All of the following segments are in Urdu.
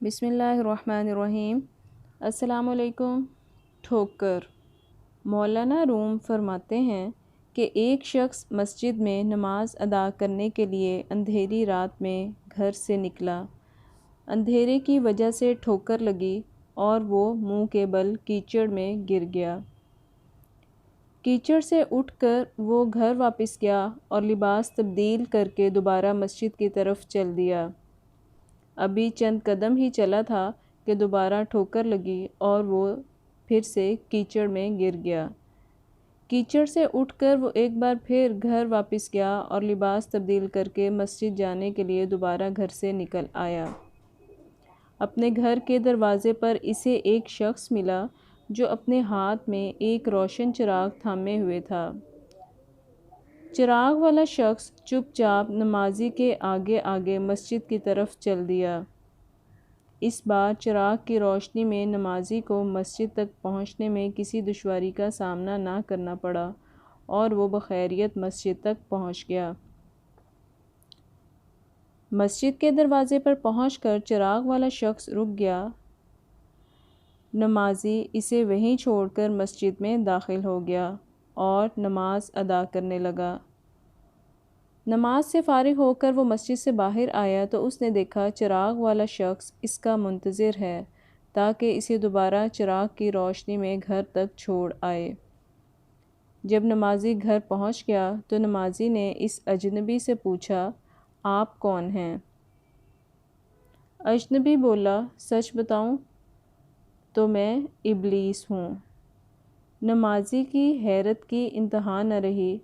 بسم اللہ الرحمن الرحیم۔ السلام علیکم۔ ٹھوکر۔ مولانا روم فرماتے ہیں کہ ایک شخص مسجد میں نماز ادا کرنے کے لیے اندھیری رات میں گھر سے نکلا۔ اندھیرے کی وجہ سے ٹھوکر لگی اور وہ منہ کے بل کیچڑ میں گر گیا۔ کیچڑ سے اٹھ کر وہ گھر واپس گیا اور لباس تبدیل کر کے دوبارہ مسجد کی طرف چل دیا۔ ابھی چند قدم ہی چلا تھا کہ دوبارہ ٹھوکر لگی اور وہ پھر سے کیچڑ میں گر گیا۔ کیچڑ سے اٹھ کر وہ ایک بار پھر گھر واپس گیا اور لباس تبدیل کر کے مسجد جانے کے لیے دوبارہ گھر سے نکل آیا۔ اپنے گھر کے دروازے پر اسے ایک شخص ملا جو اپنے ہاتھ میں ایک روشن چراغ تھامے ہوئے تھا۔ چراغ والا شخص چپ چاپ نمازی کے آگے آگے مسجد کی طرف چل دیا۔ اس بار چراغ کی روشنی میں نمازی کو مسجد تک پہنچنے میں کسی دشواری کا سامنا نہ کرنا پڑا اور وہ بخیریت مسجد تک پہنچ گیا۔ مسجد کے دروازے پر پہنچ کر چراغ والا شخص رک گیا۔ نمازی اسے وہیں چھوڑ کر مسجد میں داخل ہو گیا اور نماز ادا کرنے لگا۔ نماز سے فارغ ہو کر وہ مسجد سے باہر آیا تو اس نے دیکھا چراغ والا شخص اس کا منتظر ہے تاکہ اسے دوبارہ چراغ کی روشنی میں گھر تک چھوڑ آئے۔ جب نمازی گھر پہنچ گیا تو نمازی نے اس اجنبی سے پوچھا، آپ کون ہیں؟ اجنبی بولا، سچ بتاؤں تو میں ابلیس ہوں۔ نمازی کی حیرت کی انتہا نہ رہی۔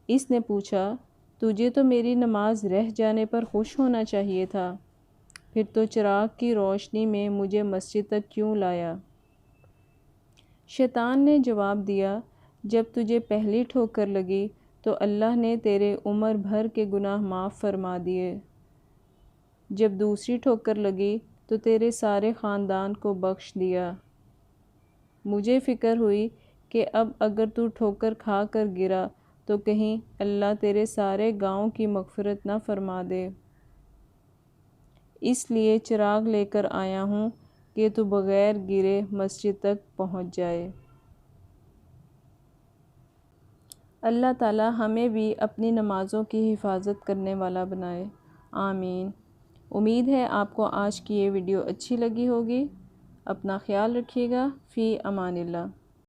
اس نے پوچھا، تجھے تو میری نماز رہ جانے پر خوش ہونا چاہیے تھا، پھر تو چراغ کی روشنی میں مجھے مسجد تک کیوں لایا؟ شیطان نے جواب دیا، جب تجھے پہلی ٹھوکر لگی تو اللہ نے تیرے عمر بھر کے گناہ معاف فرما دیے۔ جب دوسری ٹھوکر لگی تو تیرے سارے خاندان کو بخش دیا۔ مجھے فکر ہوئی کہ اب اگر تو ٹھوکر کھا کر گرا تو کہیں اللہ تیرے سارے گاؤں کی مغفرت نہ فرما دے۔ اس لیے چراغ لے کر آیا ہوں کہ تو بغیر گرے مسجد تک پہنچ جائے۔ اللہ تعالی ہمیں بھی اپنی نمازوں کی حفاظت کرنے والا بنائے، آمین۔ امید ہے آپ کو آج کی یہ ویڈیو اچھی لگی ہوگی۔ اپنا خیال رکھیے گا، فی امان اللہ۔